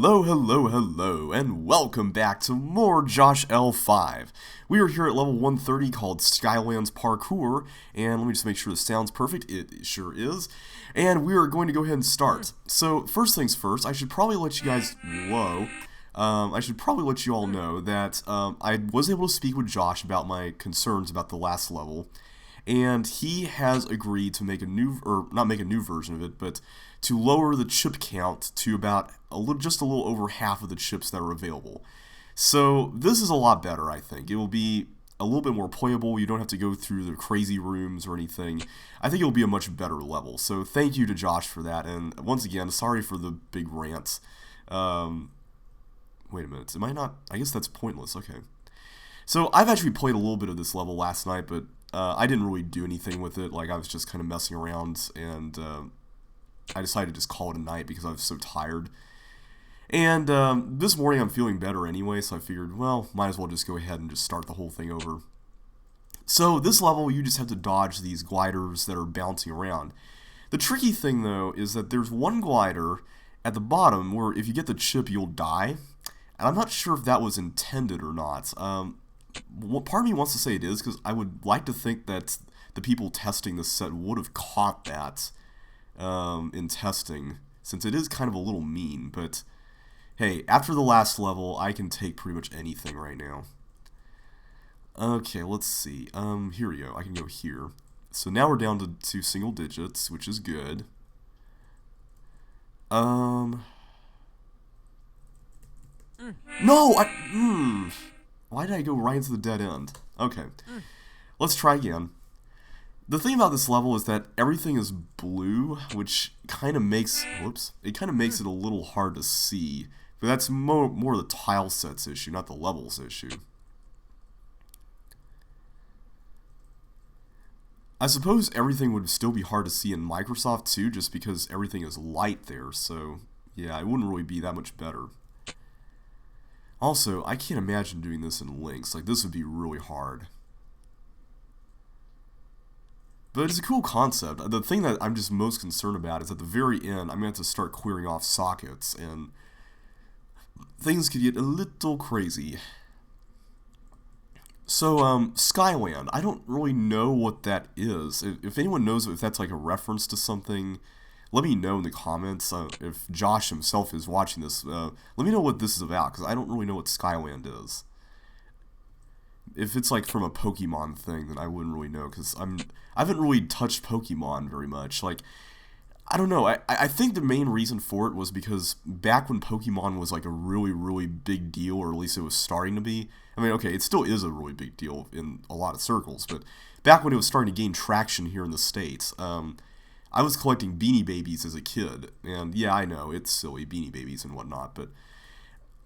Hello, and welcome back to more JoshL5. We are here at level 130 called Skyland's Parkour, and let me just make sure the sound's perfect. It sure is. And we are going to go ahead and start. So, first things first, I should probably let you guys, I should probably let you all know that I was able to speak with Josh about my concerns about the last level, and he has agreed to make a new, or not make a new version of it, but to lower the chip count to about just a little over half of the chips that are available. So this is a lot better, I think. It will be a little bit more playable. You don't have to go through the crazy rooms or anything. I think it will be a much better level. So thank you to Josh for that. And once again, sorry for the big rants. Wait a minute. Am I not? I guess that's pointless. Okay. So I've actually played a little bit of this level last night, but I didn't really do anything with it. Like, I was just kind of messing around, and I decided to just call it a night because I was so tired. And this morning I'm feeling better anyway, so I figured, well, might as well just go ahead and just start the whole thing over. So this level, you just have to dodge these gliders that are bouncing around. The tricky thing, though, is that there's one glider at the bottom where if you get the chip, you'll die. And I'm not sure if that was intended or not. Part of me wants to say it is, because I would like to think that the people testing this set would have caught that in testing, since it is kind of a little mean. But hey, after the last level, I can take pretty much anything right now. Okay, let's see. Here we go. I can go here. So now we're down to 2 single digits, which is good. No! Why did I go right into the dead end? Okay. Let's try again. The thing about this level is that everything is blue, which kind of makes, it kind of makes it a little hard to see. But that's more the tile set's issue, not the levels issue. I suppose everything would still be hard to see in Microsoft too, just because everything is light there, so yeah, it wouldn't really be that much better. Also, I can't imagine doing this in Lynx. Like, this would be really hard. But it's a cool concept. The thing that I'm just most concerned about is at the very end, I'm going to have to start clearing off sockets, and things could get a little crazy. So, Skyland, I don't really know what that is. If anyone knows if that's like a reference to something, let me know in the comments. If Josh himself is watching this, let me know what this is about, because I don't really know what Skyland is. If it's like from a Pokemon thing, then I wouldn't really know, because I haven't really touched Pokemon very much. Like, I don't know. I think the main reason for it was because back when Pokemon was like a really big deal, or at least it was starting to be. I mean, okay, it still is a really big deal in a lot of circles, but back when it was starting to gain traction here in the States, I was collecting Beanie Babies as a kid, and yeah, I know, it's silly, Beanie Babies and whatnot, but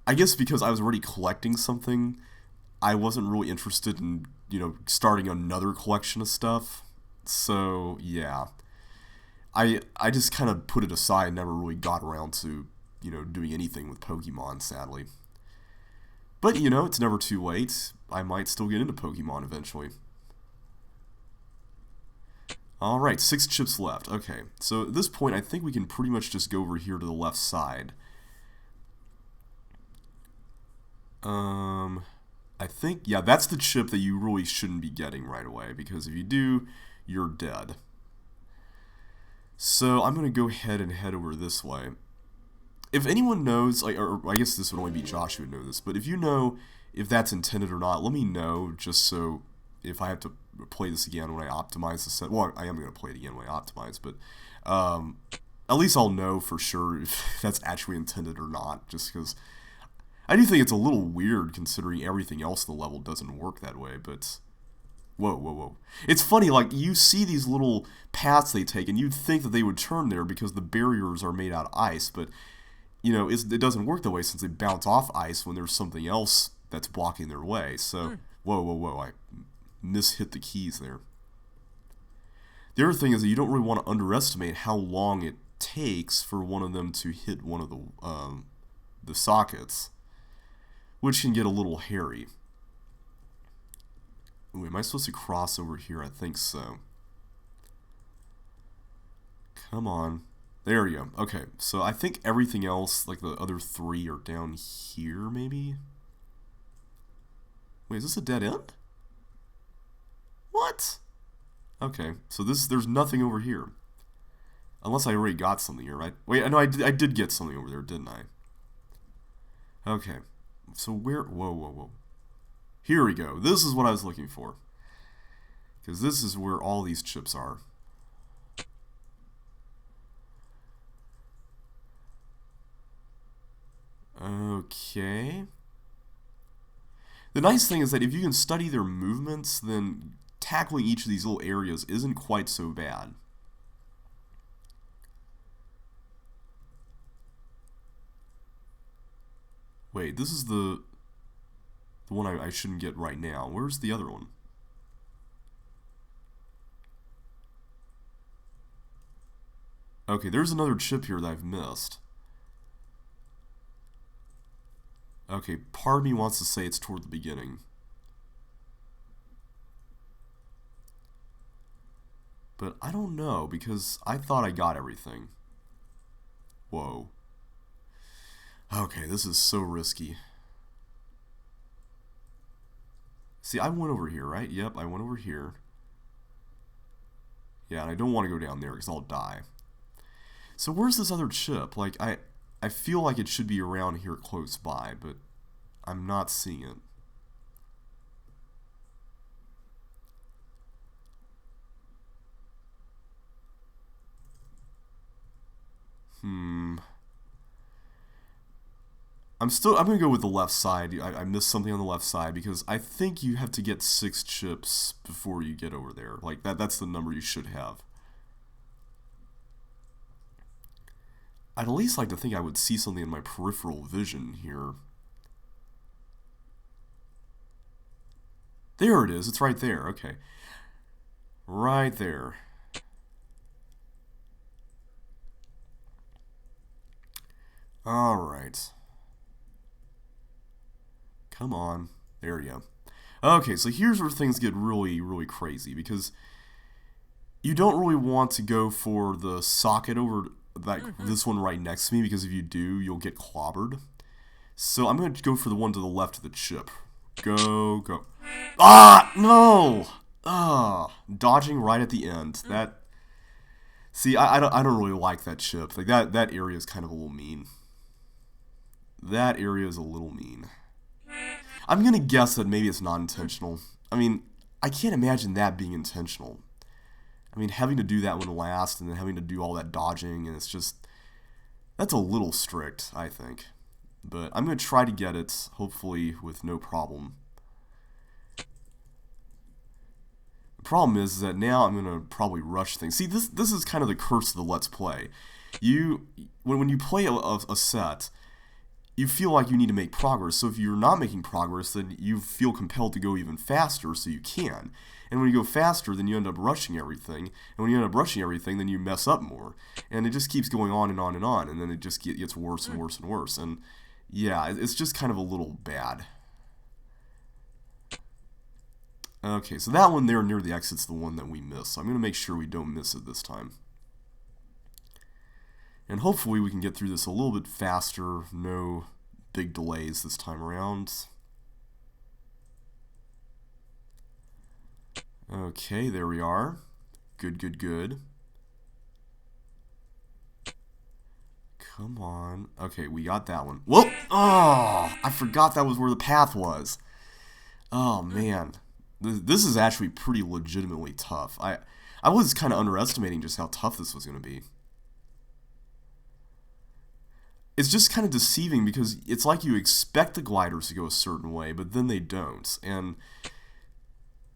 I guess because I was already collecting something, I wasn't really interested in, starting another collection of stuff. So, yeah. I just kind of put it aside and never really got around to, doing anything with Pokemon, sadly. But, it's never too late. I might still get into Pokemon eventually. Alright, 6 chips left. Okay, so at this point, I think we can pretty much just go over here to the left side. I think, yeah, that's the chip that you really shouldn't be getting right away, because if you do, you're dead. So I'm going to go ahead and head over this way. If anyone knows, or I guess this would only be Josh who would know this, but if you know if that's intended or not, let me know, just so if I have to play this again when I optimize the set. Well, I am going to play it again when I optimize, but at least I'll know for sure if that's actually intended or not, just because I do think it's a little weird considering everything else in the level doesn't work that way, but whoa. It's funny, like, you see these little paths they take, and you'd think that they would turn there because the barriers are made out of ice, but, it doesn't work that way since they bounce off ice when there's something else that's blocking their way, so, whoa, I mishit the keys there. The other thing is that you don't really want to underestimate how long it takes for one of them to hit one of the sockets, which can get a little hairy. Ooh, am I supposed to cross over here? I think so. Come on. There you go. Okay, so I think everything else, like the other 3, are down here, maybe? Wait, is this a dead end? What? Okay, so there's nothing over here. Unless I already got something here, right? Wait, I know I did get something over there, didn't I? Okay, so where... Whoa, whoa, whoa. Here we go. This is what I was looking for. Because this is where all these chips are. Okay. The nice thing is that if you can study their movements, then tackling each of these little areas isn't quite so bad. Wait, this is the one I shouldn't get right now. Where's the other one? Okay, there's another chip here that I've missed. Okay, part of me wants to say it's toward the beginning. But I don't know, because I thought I got everything. Whoa. Okay, this is so risky. See, I went over here, right? Yep, I went over here. Yeah, and I don't want to go down there, because I'll die. So where's this other chip? Like, I feel like it should be around here close by, but I'm not seeing it. I'm gonna go with the left side. I missed something on the left side because I think you have to get 6 chips before you get over there. Like that's the number you should have. I'd at least like to think I would see something in my peripheral vision here. There it is. It's right there. Okay. Right there. Alright. Come on. There we go. Okay, so here's where things get really, really crazy, because you don't really want to go for the socket over like this one right next to me, because if you do, you'll get clobbered. So I'm going to go for the one to the left of the chip. Go, go. Ah, no! Ah, dodging right at the end. That... See, I don't really like that chip. Like, that area is kind of a little mean. That area is a little mean. I'm going to guess that maybe it's not intentional. I mean, I can't imagine that being intentional. I mean, having to do that one last and then having to do all that dodging, and it's just... That's a little strict, I think. But I'm going to try to get it, hopefully with no problem. The problem is that now I'm going to probably rush things. See, this is kind of the curse of the Let's Play. When you play a set, you feel like you need to make progress. So if you're not making progress, then you feel compelled to go even faster so you can. And when you go faster, then you end up rushing everything. And when you end up rushing everything, then you mess up more. And it just keeps going on and on and on. And then it just gets worse and worse and worse. And yeah, it's just kind of a little bad. Okay, so that one there near the exit's the one that we missed. So I'm going to make sure we don't miss it this time. And hopefully we can get through this a little bit faster. No big delays this time around. Okay, there we are. Good, good, good. Come on. Okay, we got that one. Whoa! Oh, I forgot that was where the path was. Oh, man. This is actually pretty legitimately tough. I was kind of underestimating just how tough this was going to be. It's just kind of deceiving because it's like you expect the gliders to go a certain way, but then they don't. And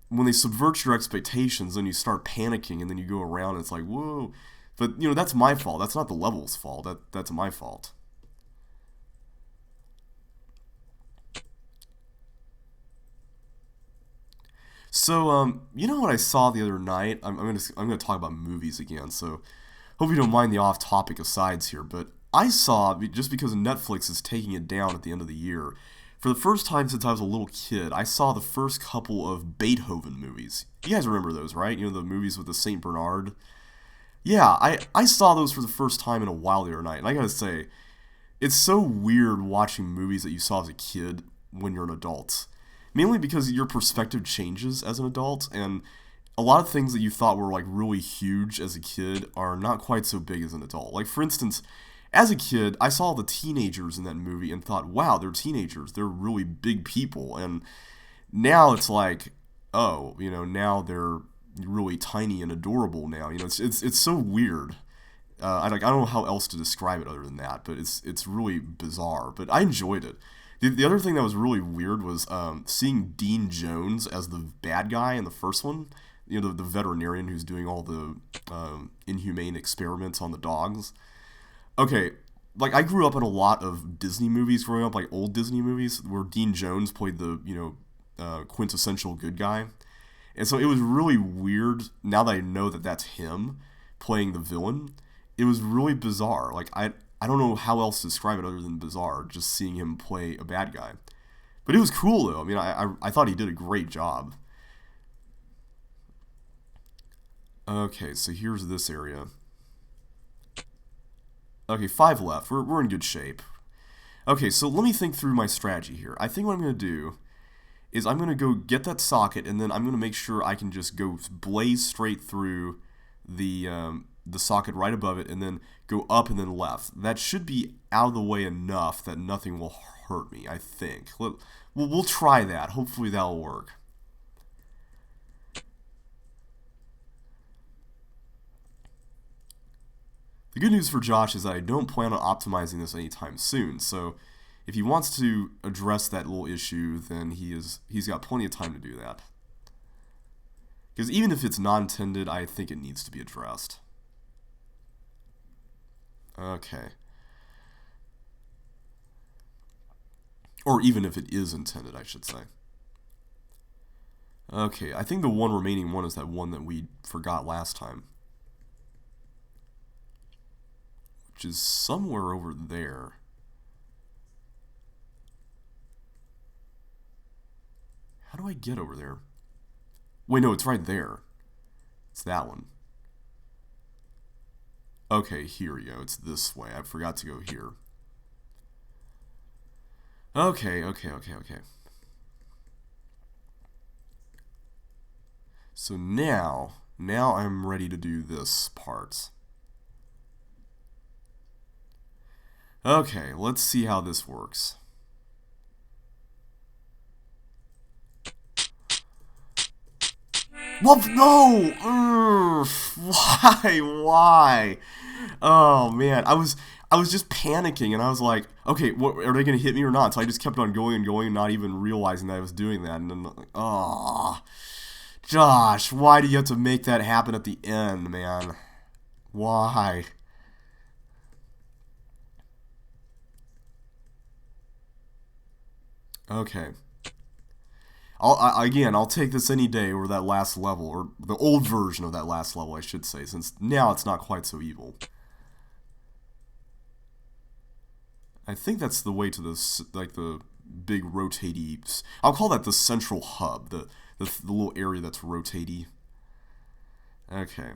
when they subvert your expectations, then you start panicking, and then you go around and it's like, whoa. But, you know, that's my fault. That's not the level's fault. That's my fault. So, you know what I saw the other night? I'm gonna talk about movies again, so hope you don't mind the off-topic asides here, but I saw, just because Netflix is taking it down at the end of the year, for the first time since I was a little kid, I saw the first couple of Beethoven movies. You guys remember those, right? You know, the movies with the St. Bernard? Yeah, I saw those for the first time in a while the other night, and I gotta say, it's so weird watching movies that you saw as a kid when you're an adult. Mainly because your perspective changes as an adult, and a lot of things that you thought were like really huge as a kid are not quite so big as an adult. Like for instance, as a kid, I saw the teenagers in that movie and thought, "Wow, they're teenagers. They're really big people." And now it's like, oh, now they're really tiny and adorable now. It's so weird. I don't know how else to describe it other than that, but it's really bizarre. But I enjoyed it. The other thing that was really weird was seeing Dean Jones as the bad guy in the first one. The veterinarian who's doing all the inhumane experiments on the dogs. Okay, like I grew up in a lot of Disney movies growing up, like old Disney movies, where Dean Jones played the quintessential good guy. And so it was really weird now that I know that that's him playing the villain. It was really bizarre. Like I don't know how else to describe it other than bizarre, just seeing him play a bad guy. But it was cool though. I mean, I thought he did a great job. Okay, so here's this area. Okay, 5 left. We're in good shape. Okay, so let me think through my strategy here. I think what I'm going to do is I'm going to go get that socket, and then I'm going to make sure I can just go blaze straight through the socket right above it, and then go up and then left. That should be out of the way enough that nothing will hurt me, I think. We'll try that. Hopefully that'll work. The good news for Josh is that I don't plan on optimizing this anytime soon, so if he wants to address that little issue, then he's got plenty of time to do that. Because even if it's non-intended, I think it needs to be addressed. Okay. Or even if it is intended, I should say. Okay, I think the one remaining one is that one that we forgot last time. Which is somewhere over there. How do I get over there? Wait, no, it's right there. It's that one. Okay, here we go. It's this way. I forgot to go here. Okay. So now I'm ready to do this part. Okay, let's see how this works. What? No! Why? Oh man, I was just panicking, and I was like, okay, what, are they gonna hit me or not? So I just kept on going and going, not even realizing that I was doing that. And then, like, oh, Josh, why do you have to make that happen at the end, man? Why? Okay. I'll take this any day over that last level, or the old version of that last level, I should say, since now it's not quite so evil. I think that's the way to this, like the big rotatey. I'll call that the central hub, the little area that's rotatey. Okay.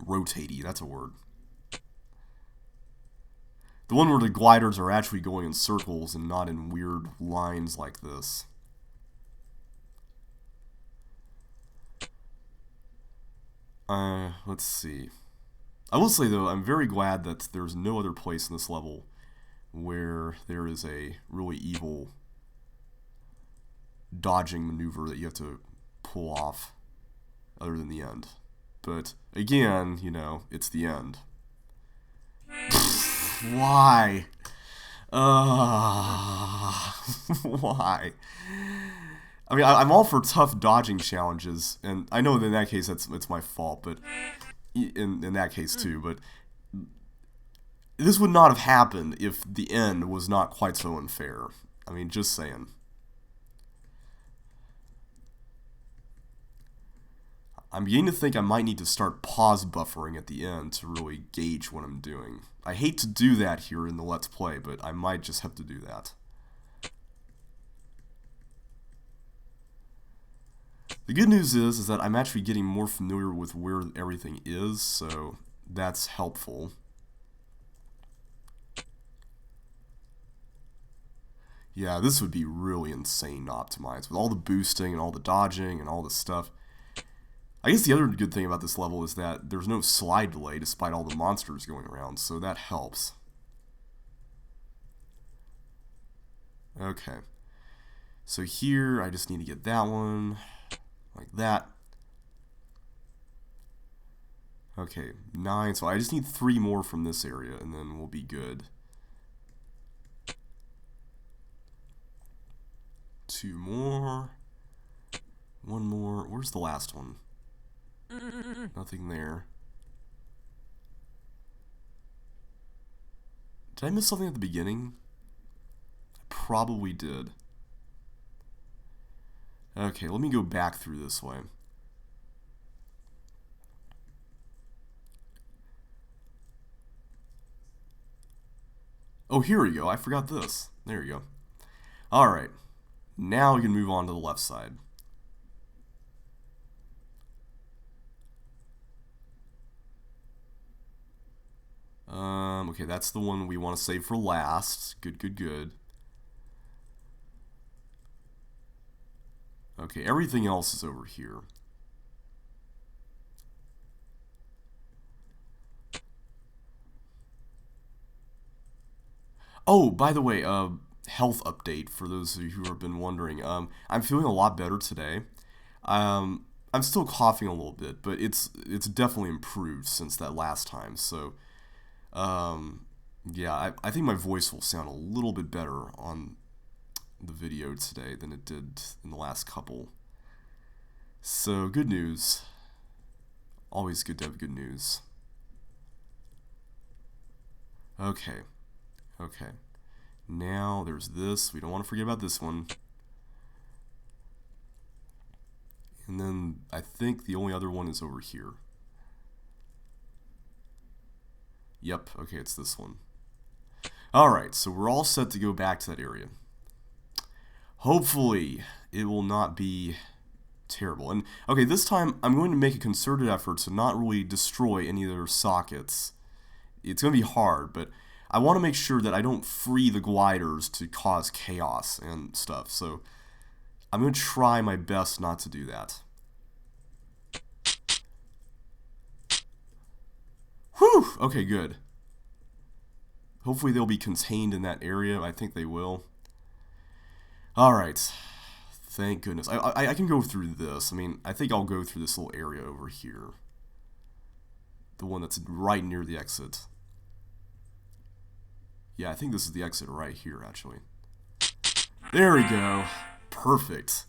Rotatey, that's a word. The one where the gliders are actually going in circles and not in weird lines like this. Let's see. I will say, though, I'm very glad that there's no other place in this level where there is a really evil dodging maneuver that you have to pull off other than the end. But, again, it's the end. Why? Why? I mean, I'm all for tough dodging challenges, and I know that in that case it's my fault, but in that case too, but this would not have happened if the end was not quite so unfair. I mean, just saying. I'm beginning to think I might need to start pause buffering at the end to really gauge what I'm doing. I hate to do that here in the Let's Play, but I might just have to do that. The good news is that I'm actually getting more familiar with where everything is, so that's helpful. Yeah, this would be really insane to optimize with all the boosting and all the dodging and all this stuff. I guess the other good thing about this level is that there's no slide delay despite all the monsters going around, so that helps. Okay. So here, I just need to get that one, like that. Okay, 9, so I just need 3 more from this area, and then we'll be good. 2 more. 1 more. Where's the last one? Nothing there. Did I miss something at the beginning? I probably did. Okay, let me go back through this way. Oh, here we go. I forgot this. There you go. Alright. Now we can move on to the left side. Okay, that's the one we want to save for last. Good, good, good. Okay, everything else is over here. Oh, by the way, health update for those of you who have been wondering. I'm feeling a lot better today. I'm still coughing a little bit, but it's definitely improved since that last time. So, yeah, I think my voice will sound a little bit better on the video today than it did in the last couple. So, good news. Always good to have good news. Okay. Okay. Now there's this. We don't want to forget about this one. And then I think the only other one is over here. Yep. Okay, it's this one. Alright, so we're all set to go back to that area. Hopefully, it will not be terrible. And, okay, this time I'm going to make a concerted effort to not really destroy any of their sockets. It's going to be hard, but I want to make sure that I don't free the gliders to cause chaos and stuff. So, I'm going to try my best not to do that. Whew! Okay, good. Hopefully they'll be contained in that area. I think they will. Alright. Thank goodness. I can go through this. I mean, I think I'll go through this little area over here. The one that's right near the exit. Yeah, I think this is the exit right here, actually. There we go. Perfect.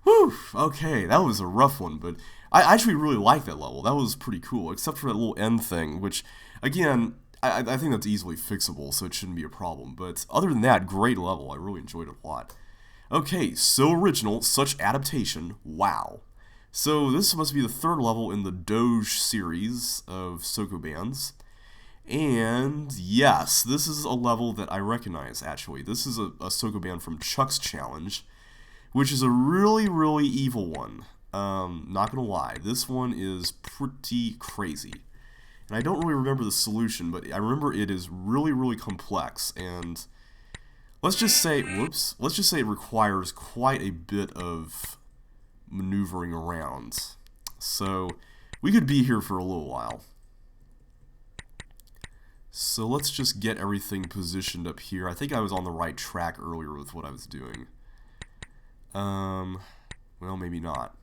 Whew! Okay, that was a rough one, but I actually really like that level. That was pretty cool, except for that little end thing, which, again, I think that's easily fixable, so it shouldn't be a problem. But other than that, great level. I really enjoyed it a lot. Okay, so original, such adaptation. Wow. So this must be the 3rd level in the Doge series of Sokobands. And yes, this is a level that I recognize, actually. This is a Sokoban from Chuck's Challenge, which is a really, really evil one. Not gonna lie, this one is pretty crazy. And I don't really remember the solution, but I remember it is really, really complex, and let's just say, whoops, let's just say it requires quite a bit of maneuvering around. So, we could be here for a little while. So let's just get everything positioned up here. I think I was on the right track earlier with what I was doing. Well, maybe not.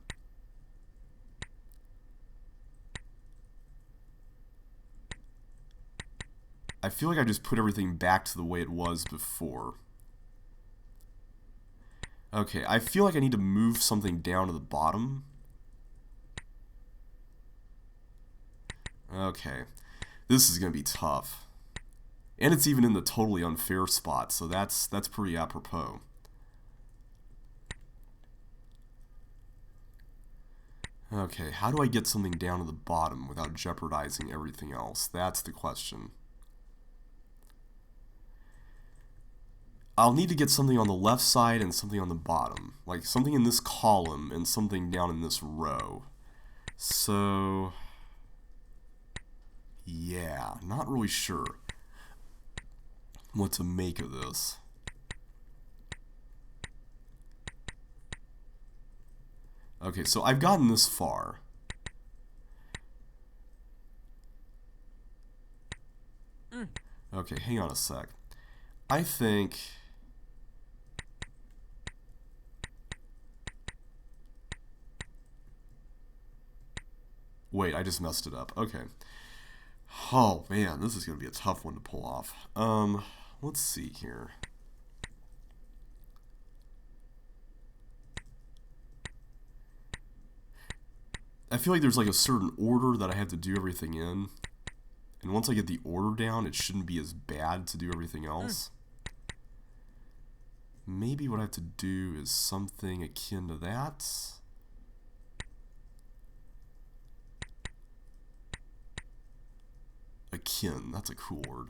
I feel like I just put everything back to the way it was before. Okay, I feel like I need to move something down to the bottom. Okay, this is going to be tough. And it's even in the totally unfair spot, so that's pretty apropos. Okay, how do I get something down to the bottom without jeopardizing everything else? That's the question. I'll need to get something on the left side and something on the bottom. Like something in this column and something down in this row. So, yeah, not really sure what to make of this. Okay, so I've gotten this far. Okay, hang on a sec. I think... Wait, I just messed it up. Okay. Oh, man, this is going to be a tough one to pull off. Let's see here. I feel like there's like a certain order that I have to do everything in. And once I get the order down, it shouldn't be as bad to do everything else. Maybe what I have to do is something akin to that. Akin, that's a cool word.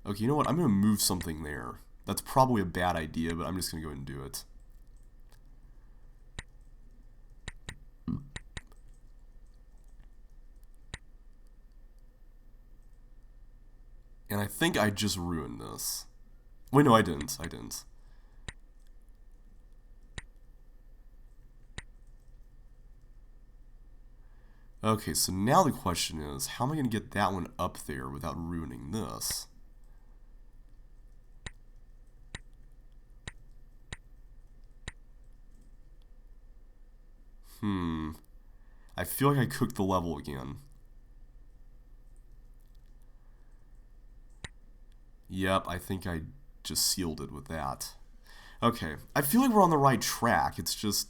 Okay, you know what? I'm going to move something there. That's probably a bad idea, but I'm just going to go ahead and do it. And I think I just ruined this. Wait, no, I didn't. I didn't. Okay, so now the question is, how am I going to get that one up there without ruining this? I feel like I cooked the level again. Yep, I think I just sealed it with that. Okay, I feel like we're on the right track. It's just...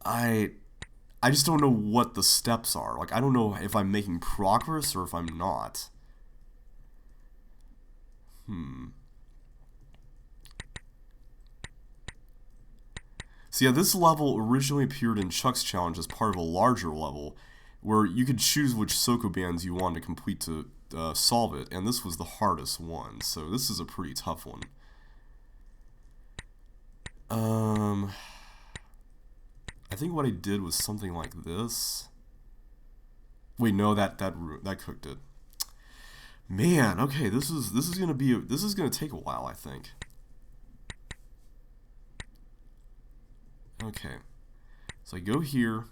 I just don't know what the steps are. Like, I don't know if I'm making progress or if I'm not. So yeah, this level originally appeared in Chuck's challenge as part of a larger level, where you could choose which Sokobands you wanted to complete to solve it, and this was the hardest one, so this is a pretty tough one. I think what I did was something like this. Wait, no, that cooked it. Man, okay, this is gonna take a while, I think. Okay, so I go here.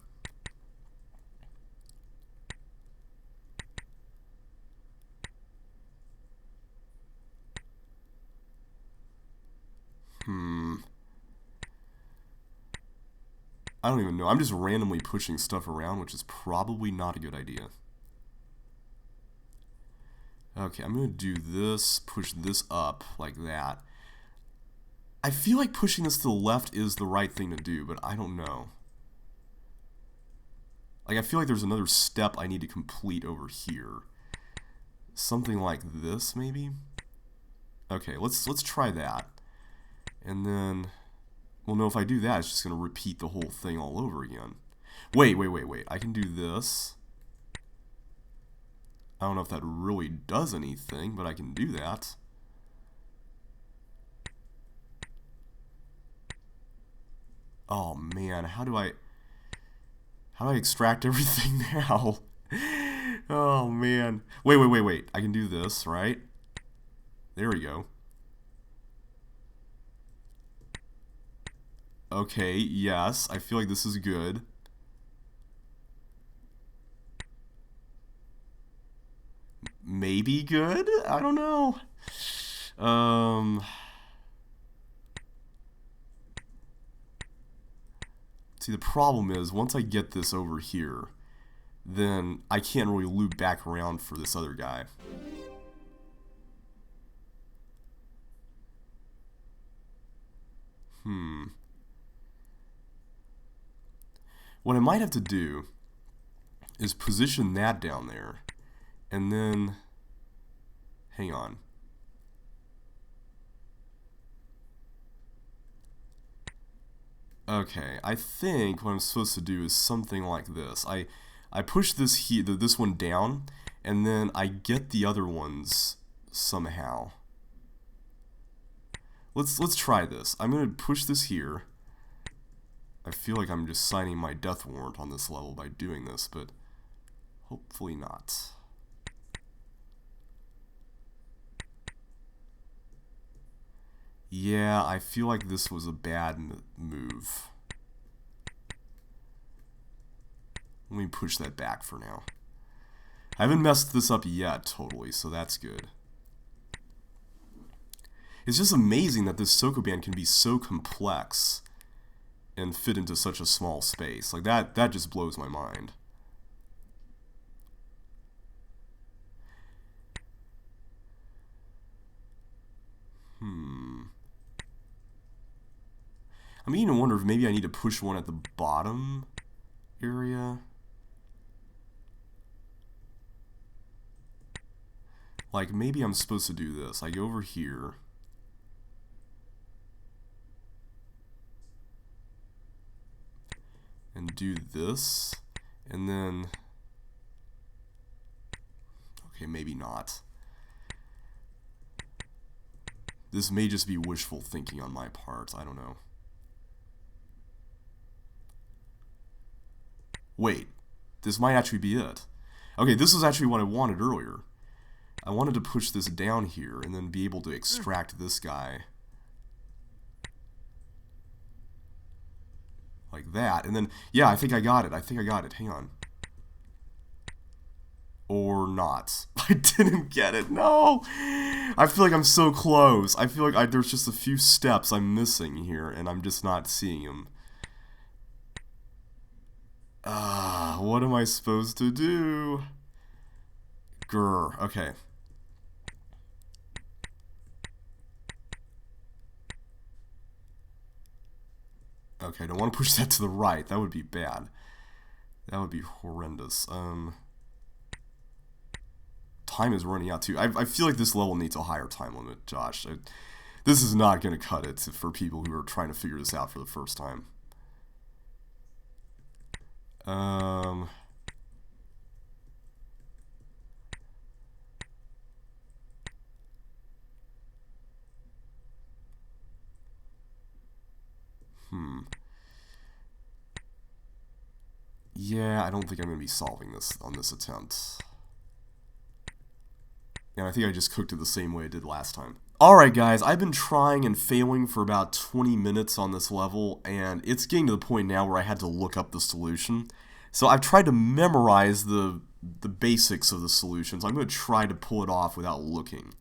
I don't even know. I'm just randomly pushing stuff around, which is probably not a good idea. Okay, I'm going to do this, push this up like that. I feel like pushing this to the left is the right thing to do, but I don't know. Like, I feel like there's another step I need to complete over here. Something like this, maybe? Okay, let's try that. And then, well, no, if I do that, it's just going to repeat the whole thing all over again. Wait. I can do this. I don't know if that really does anything, but I can do that. Oh man, how do I extract everything now? Oh man. Wait. I can do this, right? There we go. Okay, yes, I feel like this is good. Maybe good? I don't know. See, the problem is, once I get this over here, then I can't really loop back around for this other guy. What I might have to do is position that down there, and then, hang on. Okay, I think what I'm supposed to do is something like this. I push this one down, and then I get the other ones somehow. Let's try this. I'm gonna push this here. I feel like I'm just signing my death warrant on this level by doing this, but hopefully not. Yeah, I feel like this was a bad move. Let me push that back for now. I haven't messed this up yet, totally, so that's good. It's just amazing that this Sokoban can be so complex and fit into such a small space. Like, that just blows my mind. I'm beginning to wonder if maybe I need to push one at the bottom area. Like, maybe I'm supposed to do this. I go over here. And do this. And then... Okay, maybe not. This may just be wishful thinking on my part. I don't know. Wait. This might actually be it. Okay, this is actually what I wanted earlier. I wanted to push this down here and then be able to extract this guy. Like that. And then, yeah, I think I got it. I think I got it. Hang on. Or not. I didn't get it. No! I feel like I'm so close. I feel like there's just a few steps I'm missing here, and I'm just not seeing them. What am I supposed to do? Grr. Okay. Okay, I don't want to push that to the right. That would be bad. That would be horrendous. Time is running out too. I feel like this level needs a higher time limit, Josh. This is not going to cut it for people who are trying to figure this out for the first time. Yeah, I don't think I'm going to be solving this on this attempt. And I think I just cooked it the same way I did last time. Alright guys, I've been trying and failing for about 20 minutes on this level, and it's getting to the point now where I had to look up the solution. So I've tried to memorize the basics of the solution, so I'm going to try to pull it off without looking.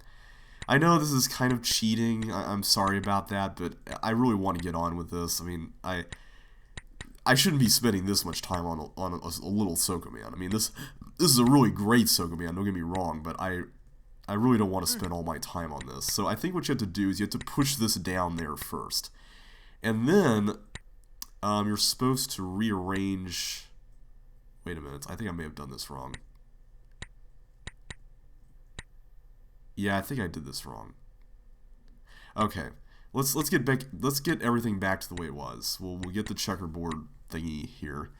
I know this is kind of cheating, I'm sorry about that, but I really want to get on with this. I mean, I shouldn't be spending this much time on a little Sokoban. I mean, this is a really great Sokoban, don't get me wrong, but I really don't want to spend all my time on this. So I think what you have to do is you have to push this down there first. And then you're supposed to rearrange... Wait a minute, I think I may have done this wrong. Yeah, I think I did this wrong. Okay, let's get everything back to the way it was. We'll get the checkerboard thingy here.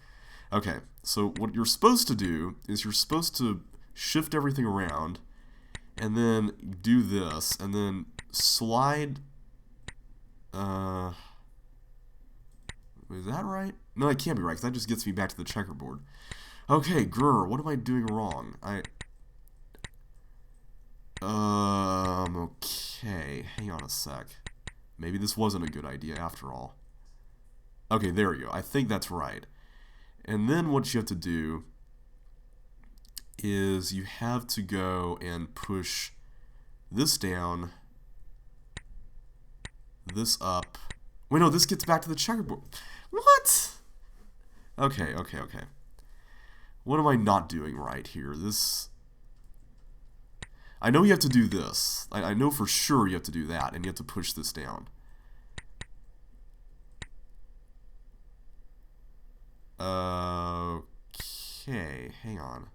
Okay, so what you're supposed to do is you're supposed to shift everything around, and then do this, and then slide. Is that right? No, it can't be right, because that just gets me back to the checkerboard. Okay, grr, what am I doing wrong? Okay, hang on a sec. Maybe this wasn't a good idea after all. Okay, there we go. I think that's right. And then what you have to do is you have to go and push this down, this up. Wait, no, this gets back to the checkerboard. What? Okay. What am I not doing right here? I know you have to do this. I know for sure you have to do that, and you have to push this down. Okay, hang on.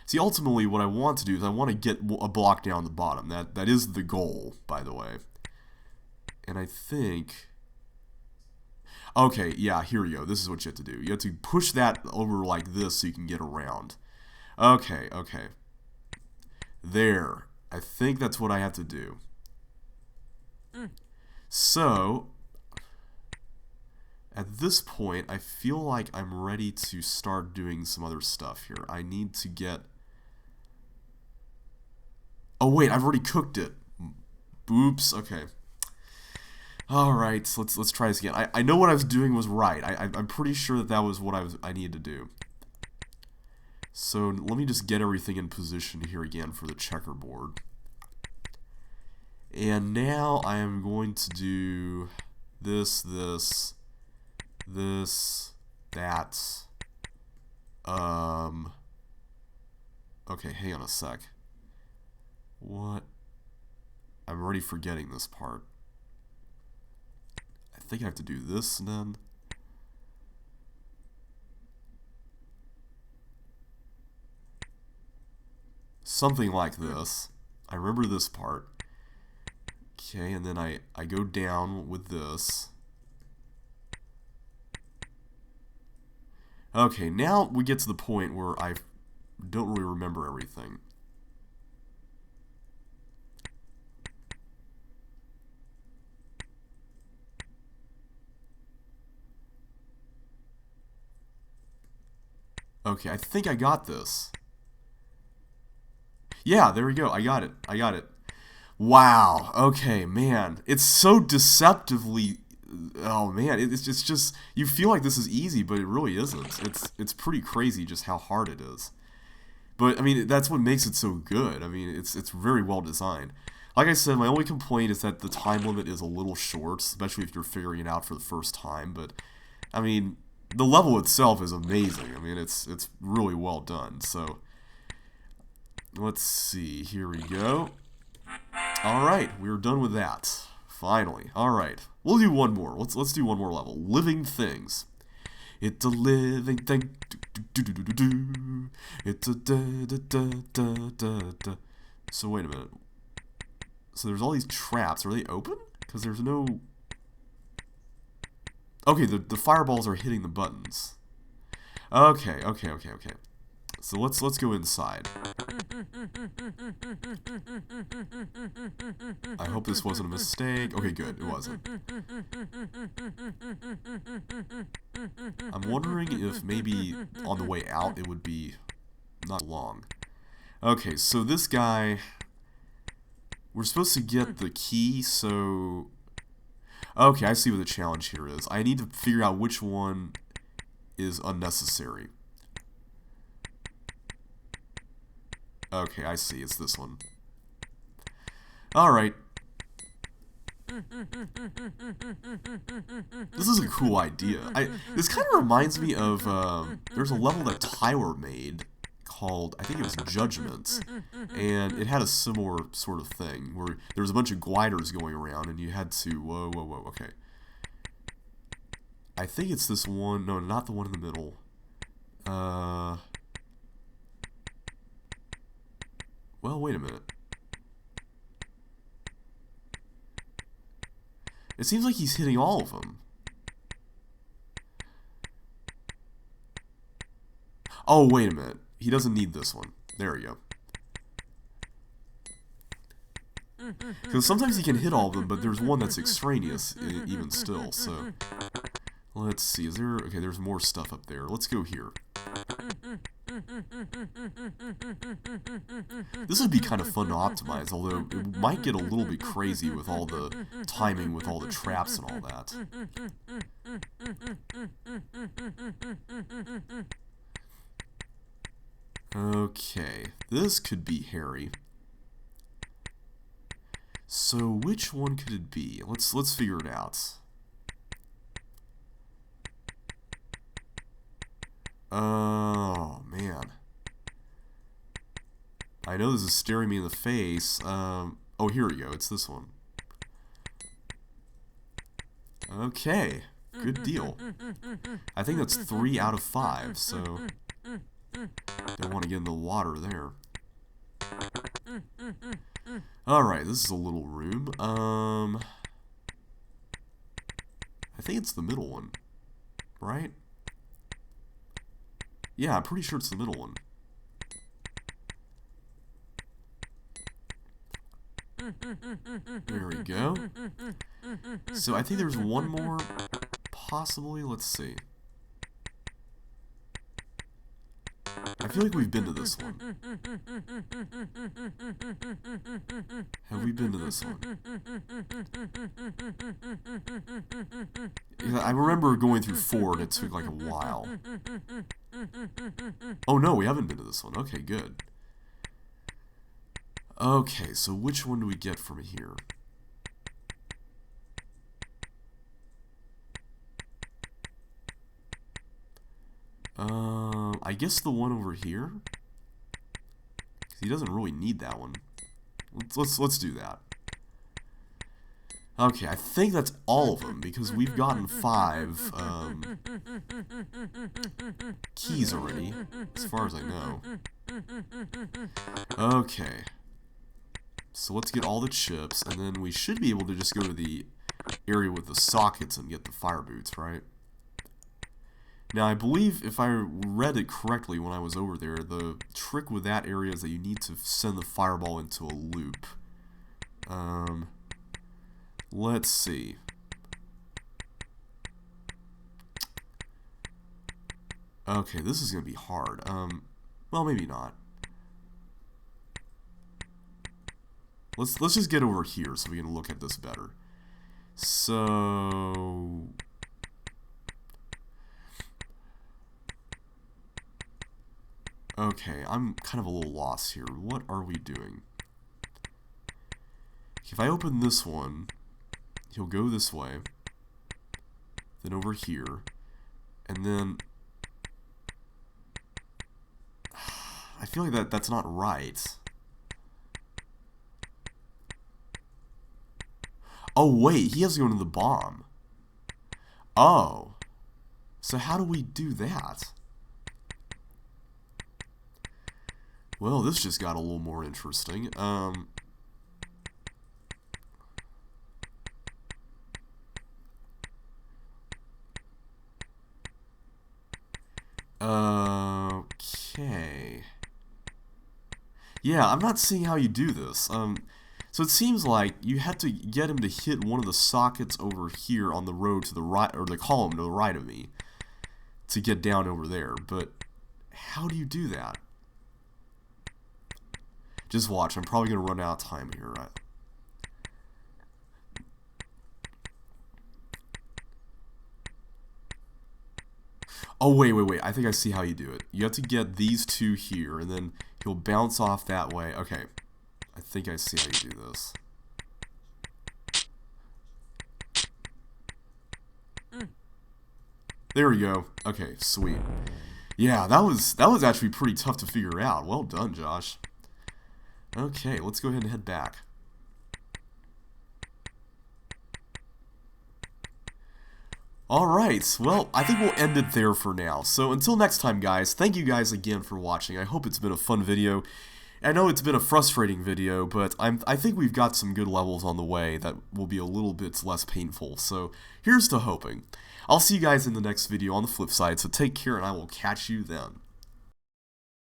See, ultimately, what I want to do is I want to get a block down the bottom. That is the goal, by the way. And I think... Okay, yeah, here we go. This is what you have to do. You have to push that over like this so you can get around. Okay, okay. There. I think that's what I have to do. So, at this point, I feel like I'm ready to start doing some other stuff here. I need to get... Oh wait, I've already cooked it. Oops, okay. Alright, let's try this again. I know what I was doing was right. I'm pretty sure that was what I needed to do. So let me just get everything in position here again for the checkerboard. And now I am going to do this, that. Okay, hang on a sec. What? I'm already forgetting this part. I think I have to do this then. Something like this. I remember this part. Okay, and then I go down with this. Okay, now we get to the point where I don't really remember everything. Okay, I think I got this. Yeah, there we go. I got it. I got it. Wow. Okay, man. It's so deceptively... Oh, man. It's just... You feel like this is easy, but it really isn't. It's pretty crazy just how hard it is. But, I mean, that's what makes it so good. I mean, it's very well designed. Like I said, my only complaint is that the time limit is a little short, especially if you're figuring it out for the first time. But, I mean, the level itself is amazing. I mean, it's really well done. So, let's see. Here we go. Alright, we're done with that. Finally. Alright. We'll do one more. Let's do one more level. Living things. It's a living thing. It's a da. So wait a minute. So there's all these traps. Are they open? Because there's no... Okay, the fireballs are hitting the buttons. Okay. So let's go inside. I hope this wasn't a mistake. Okay, good. It wasn't. I'm wondering if maybe on the way out it would be not long. Okay, so this guy... We're supposed to get the key, so... Okay, I see what the challenge here is. I need to figure out which one is unnecessary. Okay, I see. It's this one. Alright. This is a cool idea. This kind of reminds me of, there's a level that Tyler made called, I think it was Judgment, and it had a similar sort of thing, where there was a bunch of gliders going around, and you had to, whoa, okay. I think it's this one, no, not the one in the middle. Well, wait a minute. It seems like he's hitting all of them. Oh, wait a minute. He doesn't need this one. There we go. Because sometimes he can hit all of them, but there's one that's extraneous even still, so... Let's see, is there... Okay, there's more stuff up there. Let's go here. This would be kind of fun to optimize, although it might get a little bit crazy with all the timing, with all the traps and all that. Okay, this could be hairy. So which one could it be? Let's figure it out. Oh, man. I know this is staring me in the face. Oh, here we go. It's this one. Okay. Good deal. I think that's 3 out of 5, so... Don't want to get in the water there. Alright, this is a little room. I think it's the middle one. Right? Yeah, I'm pretty sure it's the middle one. There we go. So I think there's one more, possibly. Let's see. I feel like we've been to this one. Have we been to this one? Yeah, I remember going through 4 and it took like a while. Oh no, we haven't been to this one. Okay, good. Okay, so which one do we get from here? I guess the one over here. He doesn't really need that one. Let's do that. Okay, I think that's all of them because we've gotten 5 keys already, as far as I know. Okay. So let's get all the chips, and then we should be able to just go to the area with the sockets and get the fire boots, right? Now, I believe if I read it correctly when I was over there, the trick with that area is that you need to send the fireball into a loop. Let's see. Okay, this is going to be hard. Well, maybe not. Let's just get over here so we can look at this better. So... Okay, I'm kind of a little lost here. What are we doing? If I open this one, he'll go this way, then over here, and then... I feel like that's not right. Oh, wait, he has to go into the bomb. Oh. So how do we do that? Well, this just got a little more interesting. Okay. Yeah, I'm not seeing how you do this. So it seems like you have to get him to hit one of the sockets over here on the road to the right, or the column to the right of me, to get down over there. But how do you do that? Just watch, I'm probably going to run out of time here, right? Oh, wait, I think I see how you do it. You have to get these two here, and then he'll bounce off that way. Okay, I think I see how you do this. There we go. Okay, sweet. Yeah, that was actually pretty tough to figure out. Well done, Josh. Okay, let's go ahead and head back. Alright, well, I think we'll end it there for now. So until next time, guys, thank you guys again for watching. I hope it's been a fun video. I know it's been a frustrating video, but I think we've got some good levels on the way that will be a little bit less painful. So here's to hoping. I'll see you guys in the next video on the flip side, so take care and I will catch you then.